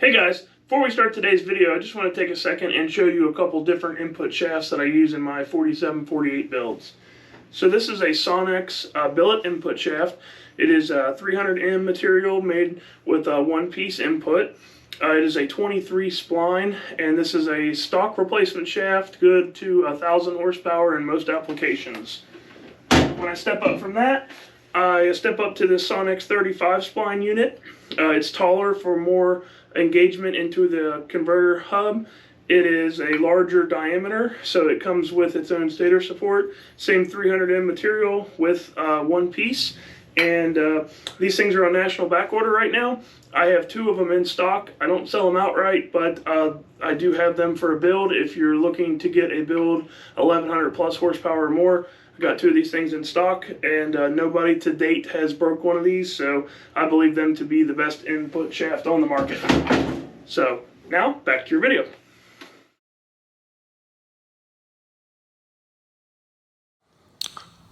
Hey guys, before we start today's video, I just want to take a second and show you a couple different input shafts that I use in my 47-48 builds. So this is a Sonex billet input shaft. It is a 300M material made with a one-piece input. It is a 23 spline, and this is a stock replacement shaft, good to 1,000 horsepower in most applications. When I step up from that, I step up to the Sonex 35 spline unit. It's taller for more engagement into the converter hub. It is a larger diameter, so it comes with its own stator support. Same 300M material with one piece, and these things are on national back order right now. I have two of them in stock. I don't sell them outright, but I do have them for a build. If you're looking to get a build 1,100 plus horsepower or more, I got two of these things in stock, and nobody to date has broke one of these, so I believe them to be the best input shaft on the market. So now back to your video.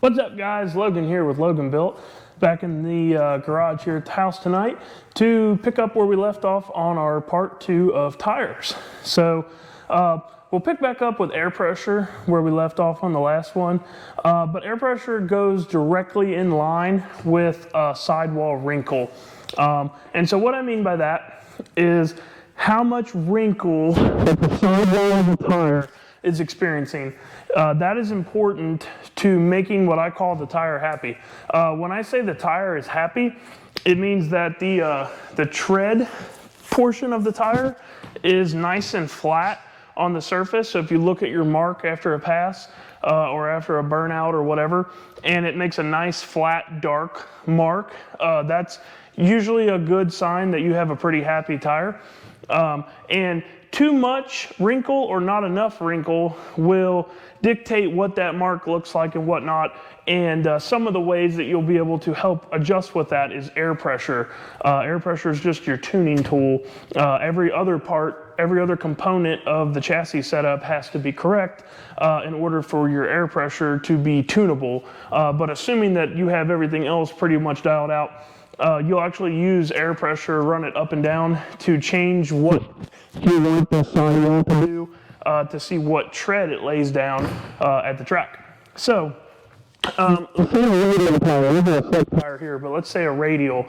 What's up guys, Logan here with Logan Built, back in the garage here at the house tonight to pick up where we left off on our part 2 of tires. So we'll pick back up with air pressure where we left off on the last one, but air pressure goes directly in line with sidewall wrinkle. And so what I mean by that is how much wrinkle that the sidewall of the tire is experiencing. That is important to making what I call the tire happy. When I say the tire is happy, it means that the tread portion of the tire is nice and flat on the surface. So if you look at your mark after a pass or after a burnout or whatever, and it makes a nice flat dark mark, that's usually a good sign that you have a pretty happy tire. And too much wrinkle or not enough wrinkle will dictate what that mark looks like and whatnot. And some of the ways that you'll be able to help adjust with that is air pressure. Air pressure is just your tuning tool. Every other component of the chassis setup has to be correct in order for your air pressure to be tunable. But assuming that you have everything else pretty much dialed out, you'll actually use air pressure, run it up and down to change what you want the sidewall to do, to see what tread it lays down at the track. So let's say a radial tire, this is a flex tire here, but let's say a radial.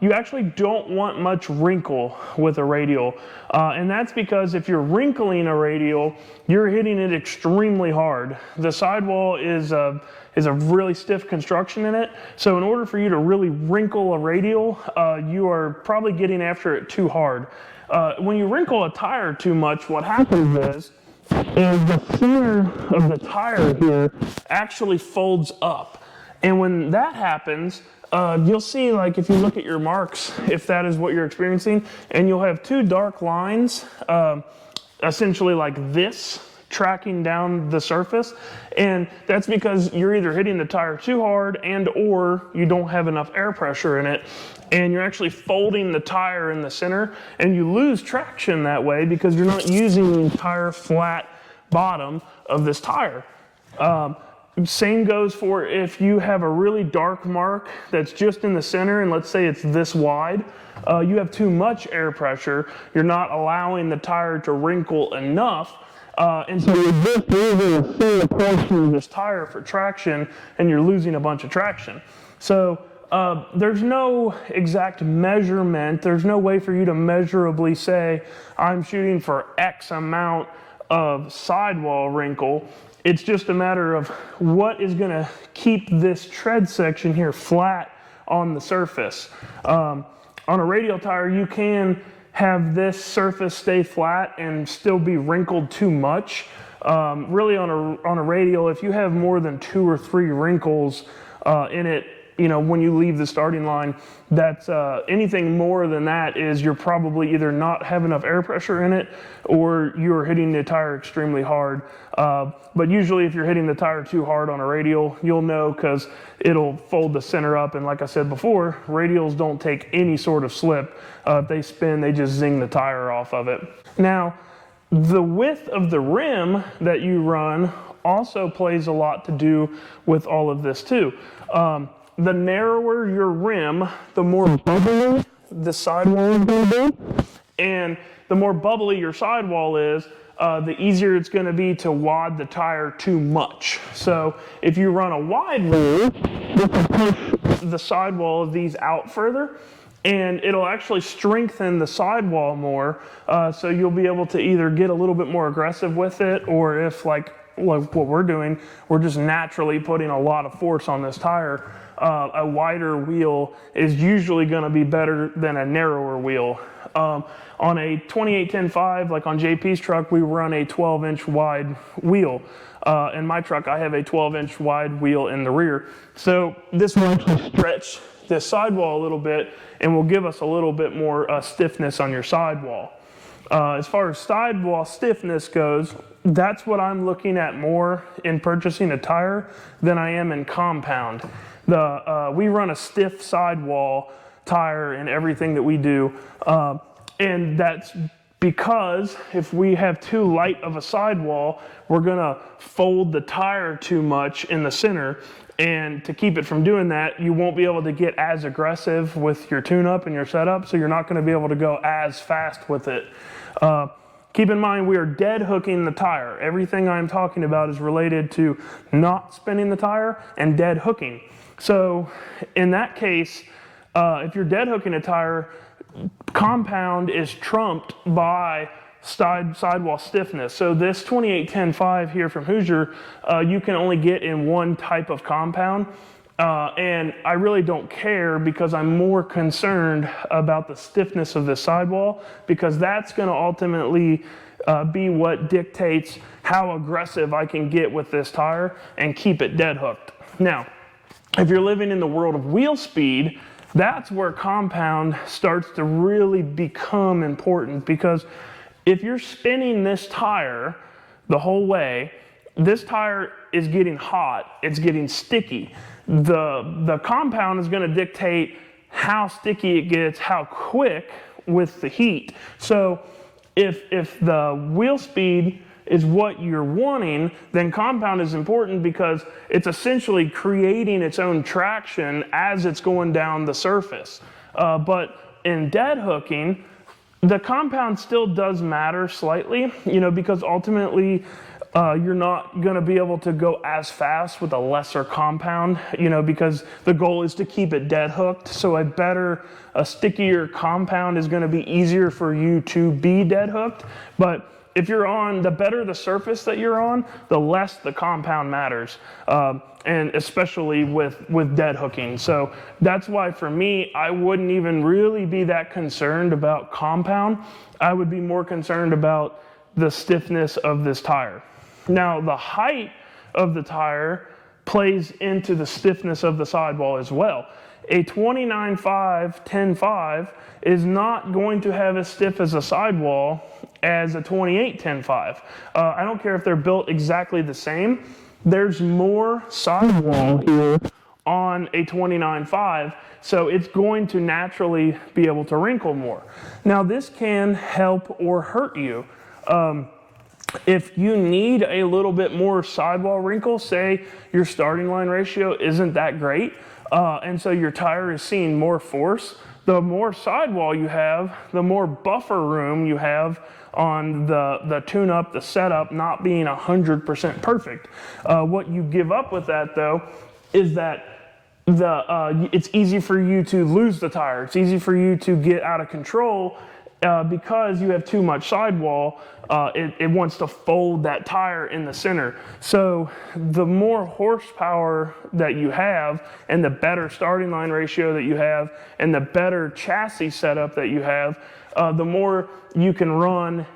You actually don't want much wrinkle with a radial. And that's because if you're wrinkling a radial, you're hitting it extremely hard. The sidewall is a really stiff construction in it. So in order for you to really wrinkle a radial, you are probably getting after it too hard. When you wrinkle a tire too much, what happens is the center of the tire here actually folds up. And when that happens, you'll see, like if you look at your marks, if that is what you're experiencing, and you'll have two dark lines, essentially like this, tracking down the surface, and that's because you're either hitting the tire too hard and or you don't have enough air pressure in it, and you're actually folding the tire in the center, and you lose traction that way because you're not using the entire flat bottom of this tire. Same goes for if you have a really dark mark that's just in the center, and let's say it's this wide, you have too much air pressure, you're not allowing the tire to wrinkle enough, and so you're just using a single portion of this tire for traction, and you're losing a bunch of traction. So there's no exact measurement, there's no way for you to measurably say, I'm shooting for X amount of sidewall wrinkle. It's just a matter of what is going to keep this tread section here flat on the surface. On a radial tire, you can have this surface stay flat and still be wrinkled too much. Really on a radial, if you have more than 2 or 3 wrinkles in it, you know, when you leave the starting line, that's anything more than that is you're probably either not have enough air pressure in it or you're hitting the tire extremely hard. But usually if you're hitting the tire too hard on a radial, you'll know because it'll fold the center up. And like I said before, radials don't take any sort of slip. If they spin, they just zing the tire off of it. Now, the width of the rim that you run also plays a lot to do with all of this too. The narrower your rim, the more bubbly the sidewall is going to be. And the more bubbly your sidewall is, the easier it's going to be to wad the tire too much. So if you run a wide wheel, this will push the sidewall of these out further, and it'll actually strengthen the sidewall more. So you'll be able to either get a little bit more aggressive with it, or if like what we're doing, we're just naturally putting a lot of force on this tire. A wider wheel is usually going to be better than a narrower wheel. On a 28-10-5, like on JP's truck, we run a 12-inch wide wheel. In my truck, I have a 12-inch wide wheel in the rear. So this will actually stretch this sidewall a little bit and will give us a little bit more stiffness on your sidewall. As far as sidewall stiffness goes, that's what I'm looking at more in purchasing a tire than I am in compound. We run a stiff sidewall tire in everything that we do, and that's because if we have too light of a sidewall, we're gonna fold the tire too much in the center, and to keep it from doing that, you won't be able to get as aggressive with your tune-up and your setup, so you're not gonna be able to go as fast with it. Keep in mind, we are dead hooking the tire. Everything I'm talking about is related to not spinning the tire and dead hooking. So in that case, if you're dead hooking a tire, compound is trumped by sidewall stiffness. So this 28-10-5 here from Hoosier, you can only get in one type of compound. And I really don't care, because I'm more concerned about the stiffness of the sidewall, because that's going to ultimately be what dictates how aggressive I can get with this tire and keep it dead hooked. Now, if you're living in the world of wheel speed, that's where compound starts to really become important, because if you're spinning this tire the whole way, this tire is getting hot, it's getting sticky. The compound is going to dictate how sticky it gets, how quick with the heat. So if the wheel speed is what you're wanting, then compound is important, because it's essentially creating its own traction as it's going down the surface. But in dead hooking, the compound still does matter slightly, because ultimately you're not going to be able to go as fast with a lesser compound, because the goal is to keep it dead hooked. So a stickier compound is going to be easier for you to be dead hooked. But if you're on, the better the surface that you're on, the less the compound matters, and especially with dead hooking. So that's why for me, I wouldn't even really be that concerned about compound. I would be more concerned about the stiffness of this tire. Now, the height of the tire plays into the stiffness of the sidewall as well. A 29-5-10-5 is not going to have as stiff as a sidewall as a 28-10-5. I don't care if they're built exactly the same. There's more sidewall here on a 29-5, so it's going to naturally be able to wrinkle more. Now, this can help or hurt you. If you need a little bit more sidewall wrinkle, say your starting line ratio isn't that great, and so your tire is seeing more force, the more sidewall you have, the more buffer room you have on the tune-up, the setup not being 100% perfect. What you give up with that, though, is that it's easy for you to lose the tire. It's easy for you to get out of control, because you have too much sidewall. It wants to fold that tire in the center. So the more horsepower that you have, and the better starting line ratio that you have, and the better chassis setup that you have, the more you can run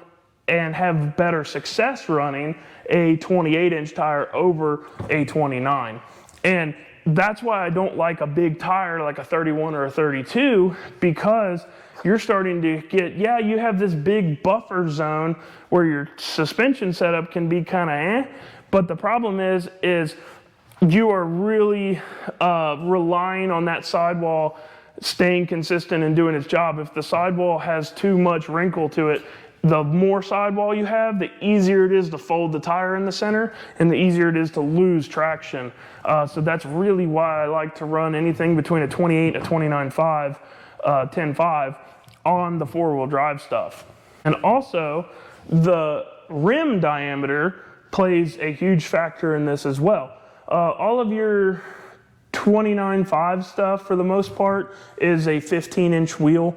and have better success running a 28-inch tire over a 29. And that's why I don't like a big tire like a 31 or a 32, because you're starting to get, you have this big buffer zone where your suspension setup can be kind of but the problem is you are really relying on that sidewall staying consistent and doing its job. If the sidewall has too much wrinkle to it, the more sidewall you have, the easier it is to fold the tire in the center, and the easier it is to lose traction. So that's really why I like to run anything between a 28 and a 29.5, 10.5 on the four-wheel drive stuff. And also, the rim diameter plays a huge factor in this as well. All of your 29.5 stuff, for the most part, is a 15-inch wheel.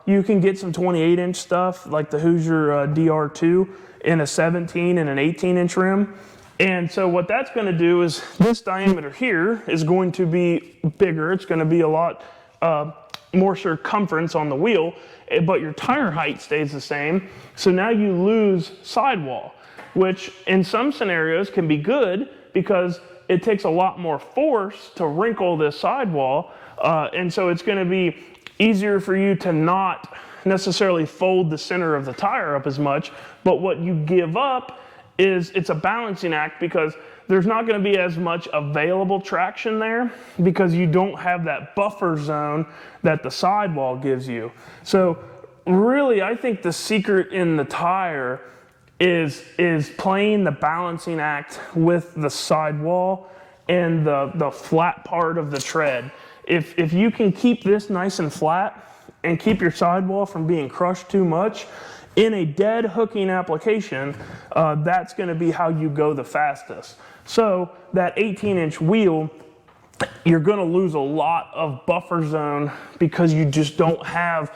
You can get some 28-inch stuff, like the Hoosier DR2, in a 17 and an 18-inch rim. And so what that's going to do is this diameter here is going to be bigger. It's going to be a lot more circumference on the wheel, but your tire height stays the same. So now you lose sidewall, which in some scenarios can be good because it takes a lot more force to wrinkle this sidewall. And so it's going to be easier for you to not necessarily fold the center of the tire up as much. But what you give up is it's a balancing act, because there's not going to be as much available traction there because you don't have that buffer zone that the sidewall gives you. So really, I think the secret in the tire is playing the balancing act with the sidewall and the flat part of the tread. If you can keep this nice and flat and keep your sidewall from being crushed too much, in a dead hooking application, that's going to be how you go the fastest. So that 18-inch wheel, you're going to lose a lot of buffer zone because you just don't have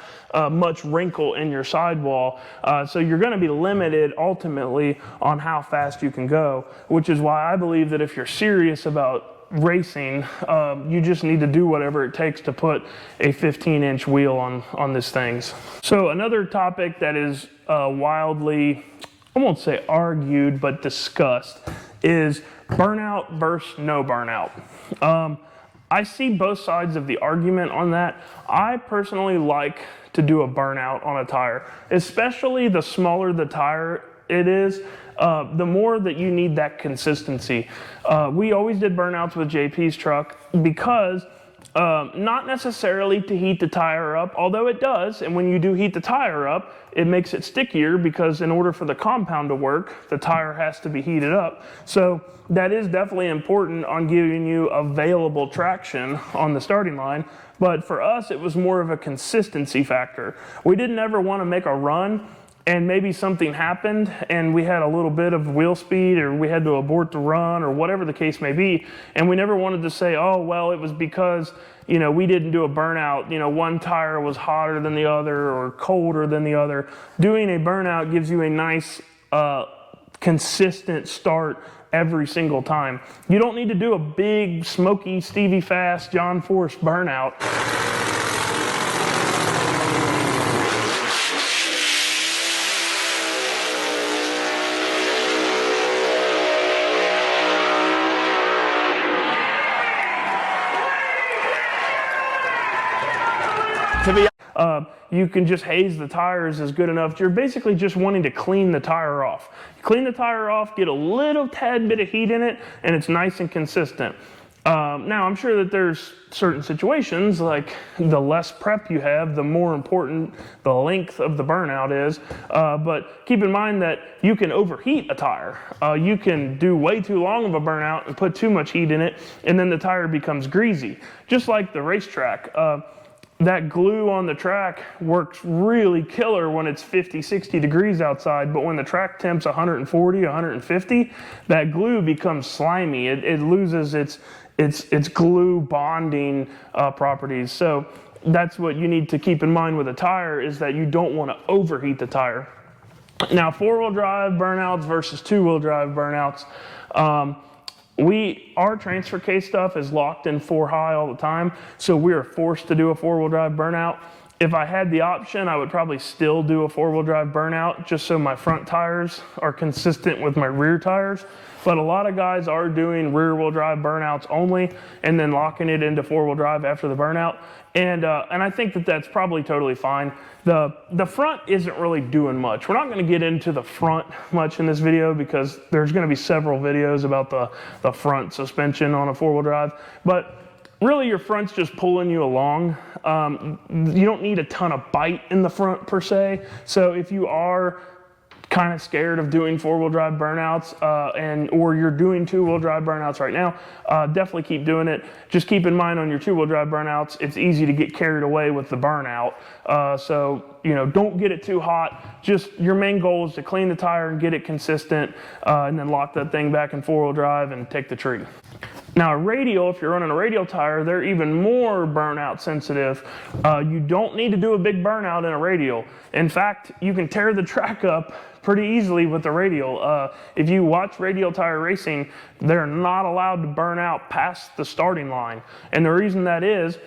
much wrinkle in your sidewall. So you're going to be limited ultimately on how fast you can go, which is why I believe that if you're serious about racing, you just need to do whatever it takes to put a 15-inch wheel on these things. So another topic that is wildly, I won't say argued, but discussed is burnout versus no burnout. I see both sides of the argument on that. I personally like to do a burnout on a tire, especially the smaller the tire it is, the more that you need that consistency. We always did burnouts with JP's truck because not necessarily to heat the tire up, although it does, and when you do heat the tire up, it makes it stickier because in order for the compound to work, the tire has to be heated up. So that is definitely important on giving you available traction on the starting line. But for us, it was more of a consistency factor. We didn't ever want to make a run and maybe something happened and we had a little bit of wheel speed, or we had to abort the run, or whatever the case may be. And we never wanted to say, oh, well, it was because, we didn't do a burnout. One tire was hotter than the other or colder than the other. Doing a burnout gives you a nice, consistent start every single time. You don't need to do a big, smoky, Stevie Fast, John Force burnout. You can just haze the tires is good enough. You're basically just wanting to clean the tire off. You clean the tire off, get a little tad bit of heat in it, and it's nice and consistent. Now, I'm sure that there's certain situations, like the less prep you have, the more important the length of the burnout is. But keep in mind that you can overheat a tire. You can do way too long of a burnout and put too much heat in it, and then the tire becomes greasy. Just like the racetrack. That glue on the track works really killer when it's 50, 60 degrees outside, but when the track temp's 140, 150, that glue becomes slimy. It loses its glue bonding properties. So that's what you need to keep in mind with a tire, is that you don't want to overheat the tire. Now, four-wheel drive burnouts versus two-wheel drive burnouts. Our transfer case stuff is locked in 4 high all the time, so we are forced to do a four-wheel drive burnout. If I had the option, I would probably still do a four-wheel drive burnout just so my front tires are consistent with my rear tires. But a lot of guys are doing rear-wheel drive burnouts only and then locking it into four-wheel drive after the burnout. And I think that that's probably totally fine. The front isn't really doing much. We're not going to get into the front much in this video because there's going to be several videos about the front suspension on a four-wheel drive. But really, your front's just pulling you along. You don't need a ton of bite in the front per se. So if you are kind of scared of doing four-wheel drive burnouts or you're doing two-wheel drive burnouts right now, definitely keep doing it. Just keep in mind on your two-wheel drive burnouts, it's easy to get carried away with the burnout. So, you know, don't get it too hot. Just your main goal is to clean the tire and get it consistent, and then lock that thing back in four-wheel drive and take the tree. Now a radial, if you're running a radial tire, they're even more burnout sensitive. You don't need to do a big burnout in a radial. In fact, you can tear the track up pretty easily with the radial. If you watch radial tire racing, they're not allowed to burn out past the starting line. And the reason that is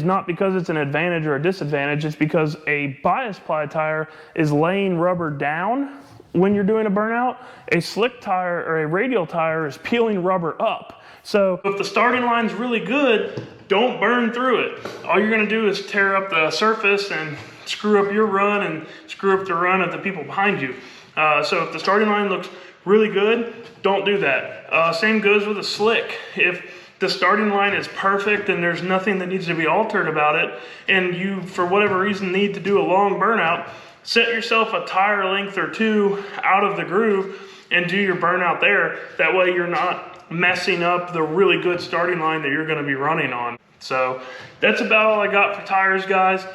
not because it's an advantage or a disadvantage, it's because a bias ply tire is laying rubber down when you're doing a burnout. A slick tire or a radial tire is peeling rubber up. So if the starting line's really good, don't burn through it. All you're gonna do is tear up the surface and screw up your run and screw up the run of the people behind you. So if the starting line looks really good, don't do that. Same goes with a slick. If the starting line is perfect and there's nothing that needs to be altered about it, and you, for whatever reason, need to do a long burnout, set yourself a tire length or two out of the groove and do your burnout there. That way you're not messing up the really good starting line that you're going to be running on. So that's about all I got for tires, guys.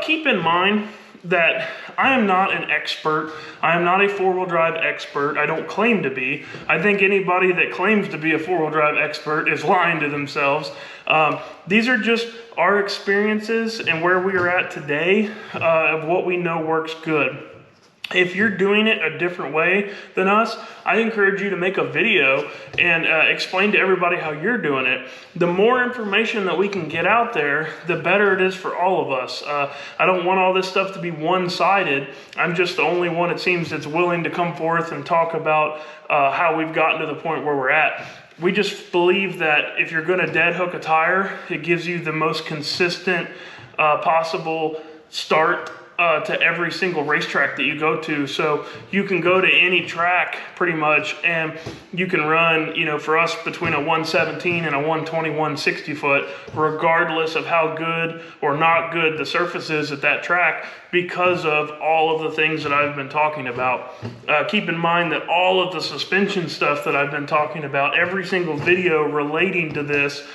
Keep in mind that I am not an expert. I am not a four-wheel drive expert. I don't claim to be. I think anybody that claims to be a four-wheel drive expert is lying to themselves. These are just our experiences and where we are at today of what we know works good. If you're doing it a different way than us, I encourage you to make a video and explain to everybody how you're doing it. The more information that we can get out there, the better it is for all of us. I don't want all this stuff to be one-sided. I'm just the only one, it seems, that's willing to come forth and talk about how we've gotten to the point where we're at. We just believe that if you're going to dead hook a tire, it gives you the most consistent possible start to every single racetrack that you go to. So you can go to any track pretty much and you can run, you know, for us between a 117 and a 121 60 foot, regardless of how good or not good the surface is at that track, because of all of the things that I've been talking about. Keep in mind that all of the suspension stuff that I've been talking about, every single video relating to this,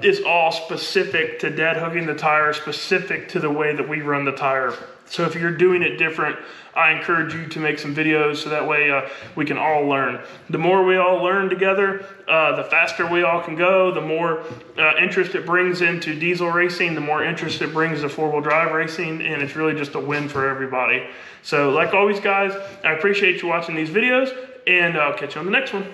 is all specific to dead hooking the tire, specific to the way that we run the tire. So if you're doing it different, I encourage you to make some videos so that way we can all learn. The more we all learn together, the faster we all can go, the more interest it brings into diesel racing, the more interest it brings to four-wheel drive racing, and it's really just a win for everybody. So like always, guys, I appreciate you watching these videos, and I'll catch you on the next one.